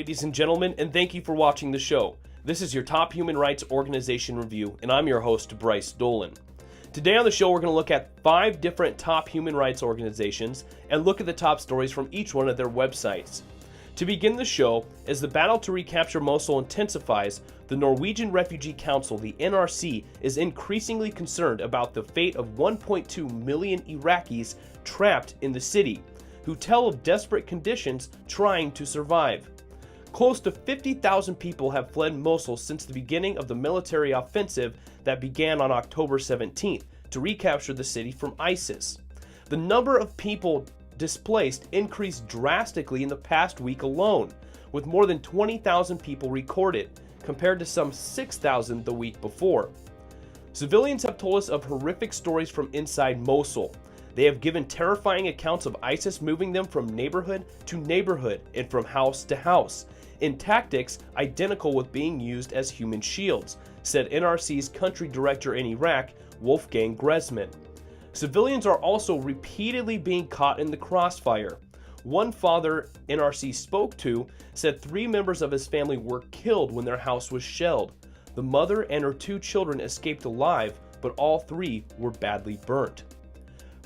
ladies and gentlemen, and thank you for watching the show. This is your Top Human Rights Organization review, and I'm your host, Bryce Dolan. Today on the show, we're going to look at 5 different top human rights organizations and look at the top stories from each one of their websites. To begin the show, as the battle to recapture Mosul intensifies, the Norwegian Refugee Council, the NRC, is increasingly concerned about the fate of 1.2 million Iraqis trapped in the city, who tell of desperate conditions trying to survive. Close to 50,000 people have fled Mosul since the beginning of the military offensive that began on October 17th to recapture the city from ISIS. The number of people displaced increased drastically in the past week alone, with more than 20,000 people recorded, compared to some 6,000 the week before. Civilians have told us of horrific stories from inside Mosul. They have given terrifying accounts of ISIS moving them from neighborhood to neighborhood and from house to house, in tactics identical with being used as human shields, said NRC's country director in Iraq, Wolfgang Gressman. Civilians are also repeatedly being caught in the crossfire. One father NRC spoke to said 3 members of his family were killed when their house was shelled. The mother and her 2 children escaped alive, but all 3 were badly burnt.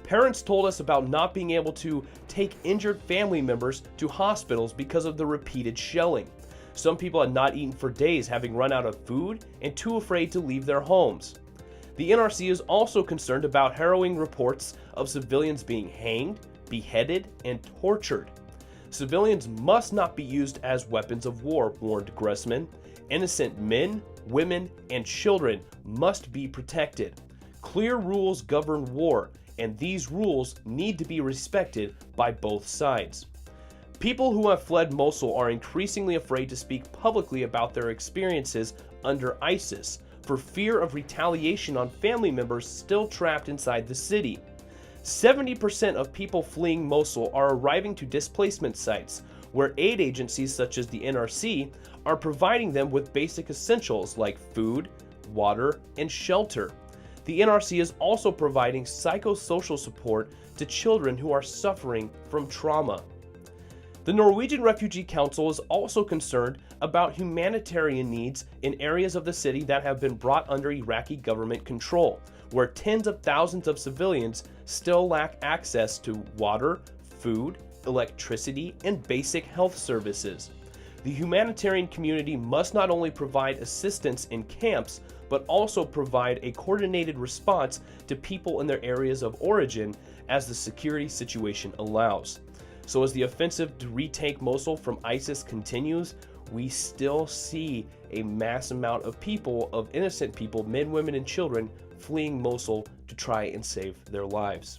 Parents told us about not being able to take injured family members to hospitals because of the repeated shelling. Some people had not eaten for days, having run out of food and too afraid to leave their homes. The NRC is also concerned about harrowing reports of civilians being hanged, beheaded, and tortured. Civilians must not be used as weapons of war, warned Gressman. Innocent men, women, and children must be protected. Clear rules govern war, and these rules need to be respected by both sides. People who have fled Mosul are increasingly afraid to speak publicly about their experiences under ISIS for fear of retaliation on family members still trapped inside the city. 70% of people fleeing Mosul are arriving to displacement sites, where aid agencies such as the NRC are providing them with basic essentials like food, water, and shelter. The NRC is also providing psychosocial support to children who are suffering from trauma. The Norwegian Refugee Council is also concerned about humanitarian needs in areas of the city that have been brought under Iraqi government control, where tens of thousands of civilians still lack access to water, food, electricity, and basic health services. The humanitarian community must not only provide assistance in camps, but also provide a coordinated response to people in their areas of origin as the security situation allows. So as the offensive to retake Mosul from ISIS continues, we still see a mass amount of people, of innocent people, men, women, and children, fleeing Mosul to try and save their lives.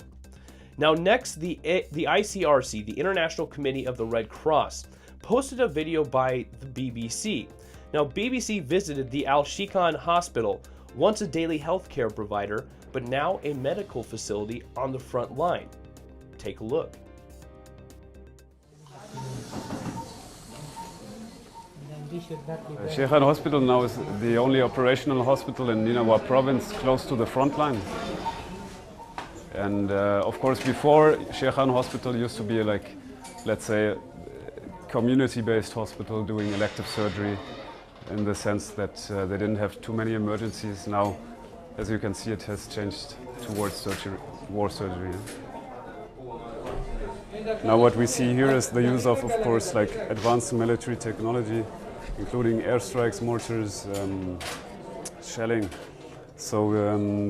Now next, the ICRC, the International Committee of the Red Cross, posted a video by the BBC. Now, BBC visited the Al-Shikan Hospital, once a daily healthcare provider, but now a medical facility on the front line. Take a look. Shikan Hospital now is the only operational hospital in Nineveh province close to the front line. And of course, before, Shikan Hospital used to be like, let's say, community-based hospital doing elective surgery, in the sense that they didn't have too many emergencies. Now, as you can see, it has changed towards surgery, war surgery. Now what we see here is the use of course, like advanced military technology, including airstrikes, mortars, shelling. So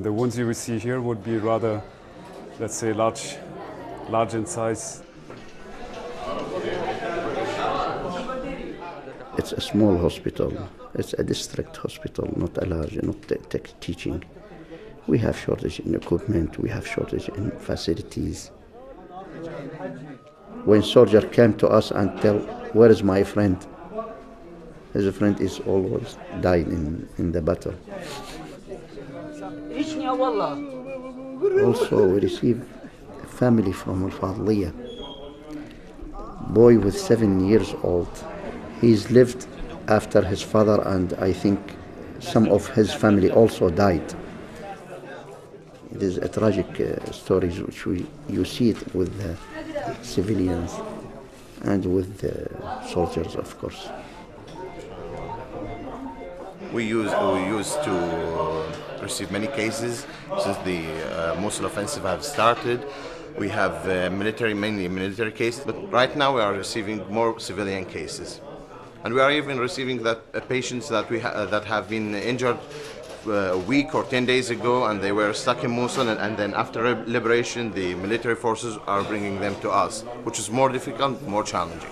the wounds you will see here would be rather, let's say, large in size. It's a small hospital. It's a district hospital, not a large, not teaching. We have shortage in equipment, we have shortage in facilities. When soldier came to us and tell, where is my friend? His friend is always died in the battle. Also, we receive a family from Al-Fadliya. Boy with 7 years old. He's lived after his father, and I think some of his family also died. It is a tragic story which you see it with the civilians and with the soldiers, of course. We used to receive many cases since the Mosul offensive have started. We have mainly military cases, but right now we are receiving more civilian cases. And we are even receiving patients that that have been injured a week or 10 days ago, and they were stuck in Mosul, and then after liberation, the military forces are bringing them to us, which is more difficult, more challenging.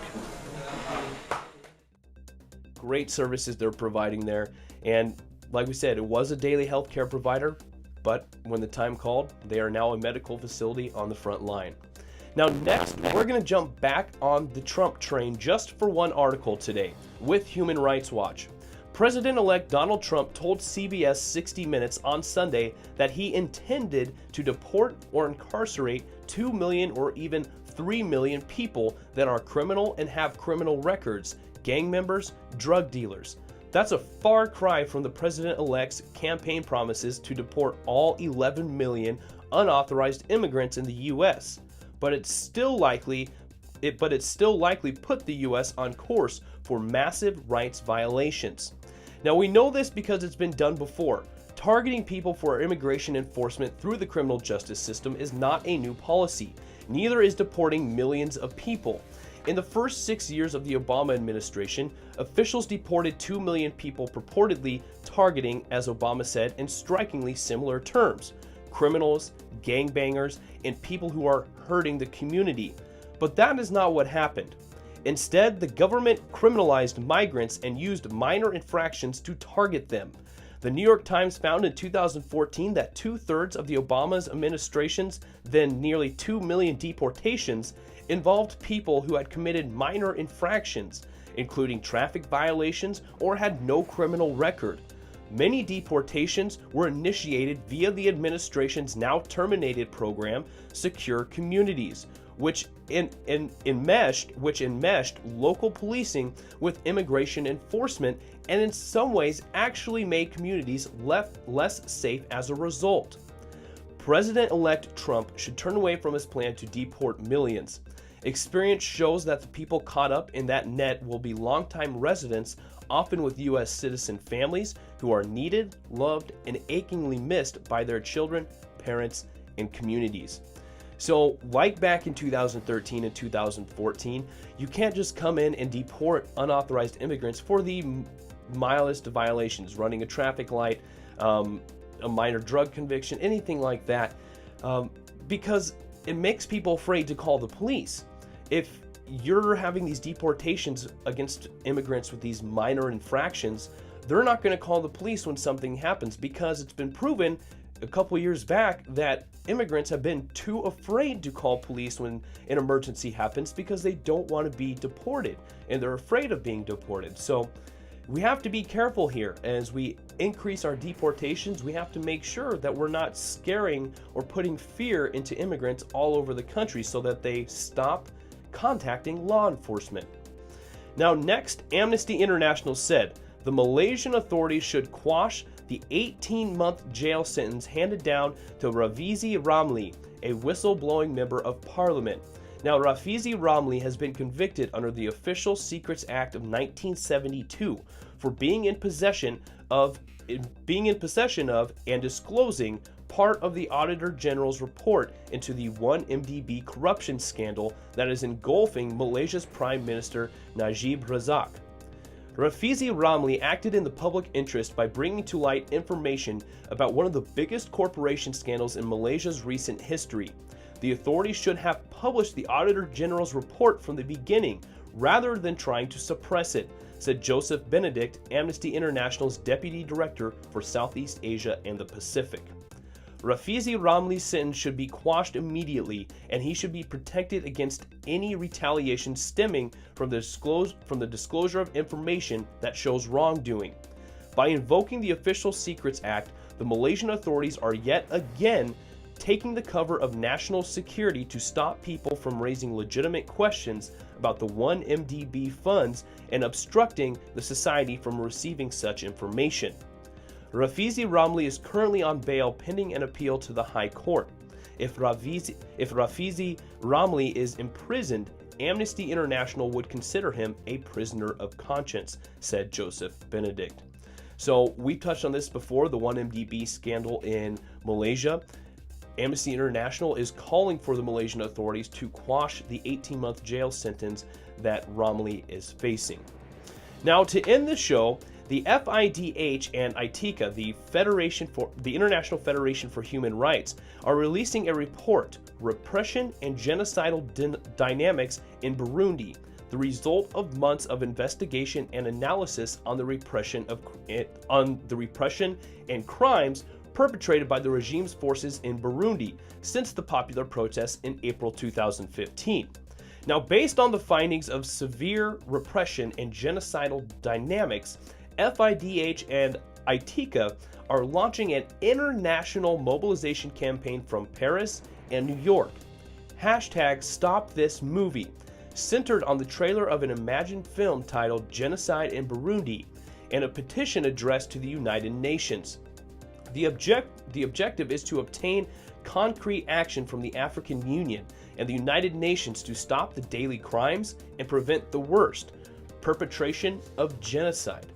Great services they're providing there, and like we said, it was a daily healthcare provider, but when the time called, they are now a medical facility on the front line. Now next, we're going to jump back on the Trump train just for one article today with Human Rights Watch. President-elect Donald Trump told CBS 60 Minutes on Sunday that he intended to deport or incarcerate 2 million or even 3 million people that are criminal and have criminal records, gang members, drug dealers. That's a far cry from the president-elect's campaign promises to deport all 11 million unauthorized immigrants in the U.S. But it's still likely put the U.S. on course for massive rights violations. Now we know this because it's been done before. Targeting people for immigration enforcement through the criminal justice system is not a new policy. Neither is deporting millions of people. In the first 6 years of the Obama administration, officials deported 2 million people, purportedly targeting, as Obama said, in strikingly similar terms: criminals, gangbangers, and people who are hurting the community. But that is not what happened. Instead, the government criminalized migrants and used minor infractions to target them. The New York Times found in 2014 that 2/3 of the Obama's administration's then nearly 2 million deportations involved people who had committed minor infractions, including traffic violations, or had no criminal record. Many deportations were initiated via the administration's now terminated program, Secure Communities, which enmeshed local policing with immigration enforcement, and in some ways actually made communities less safe as a result. President-elect Trump should turn away from his plan to deport millions. Experience shows that the people caught up in that net will be longtime residents, often with U.S. citizen families who are needed, loved, and achingly missed by their children, parents, and communities. So, like back in 2013 and 2014, you can't just come in and deport unauthorized immigrants for the mildest violations, running a traffic light, a minor drug conviction, anything like that, because it makes people afraid to call the police. If you're having these deportations against immigrants with these minor infractions, they're not going to call the police when something happens, because it's been proven a couple years back that immigrants have been too afraid to call police when an emergency happens because they don't want to be deported and they're afraid of being deported. So we have to be careful here. As we increase our deportations, we have to make sure that we're not scaring or putting fear into immigrants all over the country so that they stop contacting law enforcement. Now next, Amnesty International said the Malaysian authorities should quash the 18-month jail sentence handed down to Rafizi Ramli, a whistleblowing member of parliament. Now, Rafizi Ramli has been convicted under the Official Secrets Act of 1972 for being in possession of and disclosing part of the Auditor General's report into the 1MDB corruption scandal that is engulfing Malaysia's Prime Minister Najib Razak. Rafizi Ramli acted in the public interest by bringing to light information about one of the biggest corporation scandals in Malaysia's recent history. The authorities should have published the Auditor General's report from the beginning rather than trying to suppress it, said Joseph Benedict, Amnesty International's Deputy Director for Southeast Asia and the Pacific. Rafizi Ramli's sentence should be quashed immediately, and he should be protected against any retaliation stemming from the disclosure of information that shows wrongdoing. By invoking the Official Secrets Act, the Malaysian authorities are yet again taking the cover of national security to stop people from raising legitimate questions about the 1MDB funds and obstructing the society from receiving such information. Rafizi Ramli is currently on bail pending an appeal to the High Court. If Rafizi Ramli is imprisoned, Amnesty International would consider him a prisoner of conscience, said Joseph Benedict. So we touched on this before, the 1MDB scandal in Malaysia. Amnesty International is calling for the Malaysian authorities to quash the 18-month jail sentence that Romilly is facing. Now, to end the show, the FIDH and ITICA, the International Federation for Human Rights, are releasing a report, Repression and Genocidal Dynamics in Burundi, the result of months of investigation and analysis on the repression and crimes perpetrated by the regime's forces in Burundi since the popular protests in April 2015. Now, based on the findings of severe repression and genocidal dynamics, FIDH and ITICA are launching an international mobilization campaign from Paris and New York. #StopThisMovie, centered on the trailer of an imagined film titled Genocide in Burundi, and a petition addressed to the United Nations. The objective is to obtain concrete action from the African Union and the United Nations to stop the daily crimes and prevent the worst, perpetration of genocide.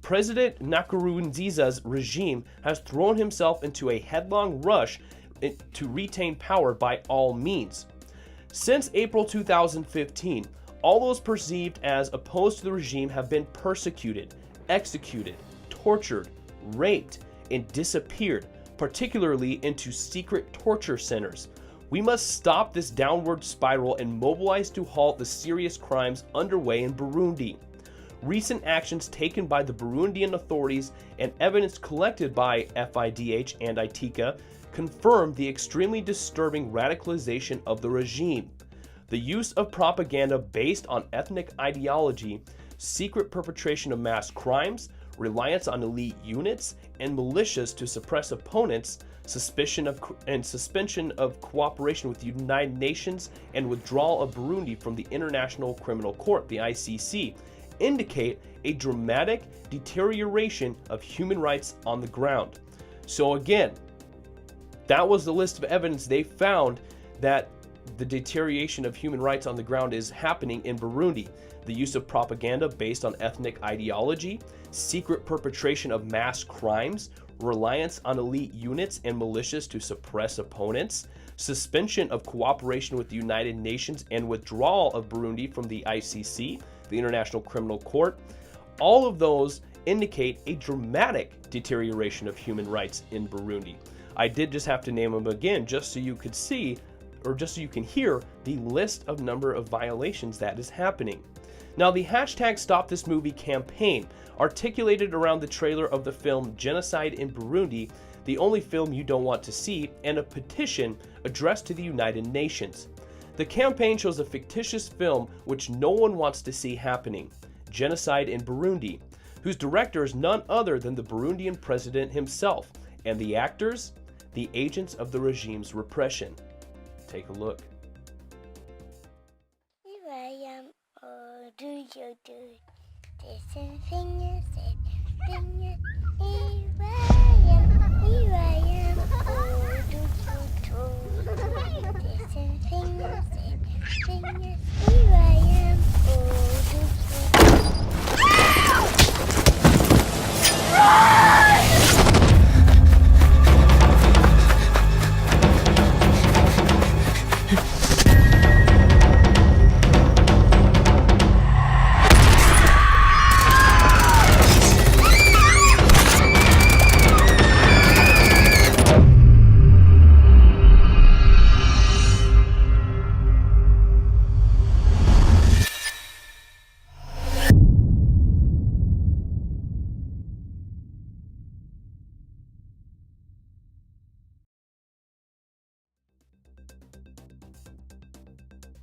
President Nkurunziza's regime has thrown himself into a headlong rush to retain power by all means. Since April 2015, all those perceived as opposed to the regime have been persecuted, executed, tortured, raped, and disappeared, particularly into secret torture centers. We must stop this downward spiral and mobilize to halt the serious crimes underway in Burundi. Recent actions taken by the Burundian authorities and evidence collected by FIDH and ITICA confirm the extremely disturbing radicalization of the regime. The use of propaganda based on ethnic ideology, secret perpetration of mass crimes, reliance on elite units and militias to suppress opponents, suspension of cooperation with the United Nations, and withdrawal of Burundi from the International Criminal Court, the ICC, indicate a dramatic deterioration of human rights on the ground. So again, that was the list of evidence they found that the deterioration of human rights on the ground is happening in Burundi. The use of propaganda based on ethnic ideology, secret perpetration of mass crimes, reliance on elite units and militias to suppress opponents, suspension of cooperation with the United Nations, and withdrawal of Burundi from the ICC, the International Criminal Court. All of those indicate a dramatic deterioration of human rights in Burundi. I did just have to name them again just so you could see, or just so you can hear, the list of number of violations that is happening. Now, the #StopThisMovie campaign, articulated around the trailer of the film Genocide in Burundi, the only film you don't want to see, and a petition addressed to the United Nations. The campaign shows a fictitious film which no one wants to see happening, Genocide in Burundi, whose director is none other than the Burundian president himself, and the actors, the agents of the regime's repression. Take a look. Here I am, oh, do you do this and fingers and fingers? Here I am, oh, do you do this and fingers and fingers? Here I am, oh, do you do.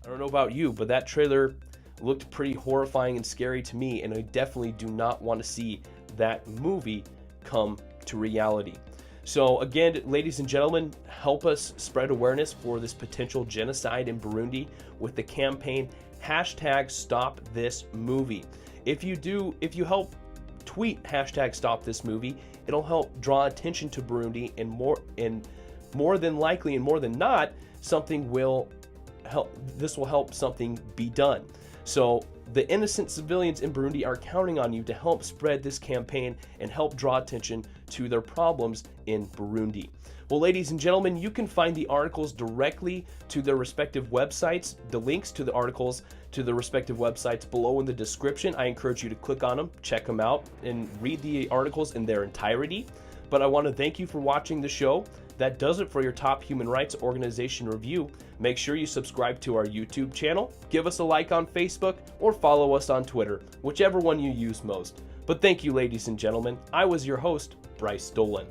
I don't know about you, but that trailer looked pretty horrifying and scary to me, and I definitely do not want to see that movie come to reality. So again, ladies and gentlemen, help us spread awareness for this potential genocide in Burundi with the campaign #StopThisMovie. If you help tweet #StopThisMovie, it'll help draw attention to Burundi, and more than likely and more than not, this will help something be done. So The innocent civilians in Burundi are counting on you to help spread this campaign and help draw attention to their problems in Burundi. Well, ladies and gentlemen, you can find the articles directly to their respective websites. The links to the articles to the respective websites below in the description. I encourage you to click on them, check them out, and read the articles in their entirety. But I want to thank you for watching the show. That does it for your top human rights organization review. Make sure you subscribe to our YouTube channel, give us a like on Facebook, or follow us on Twitter, whichever one you use most. But thank you, ladies and gentlemen. I was your host, Bryce Dolan.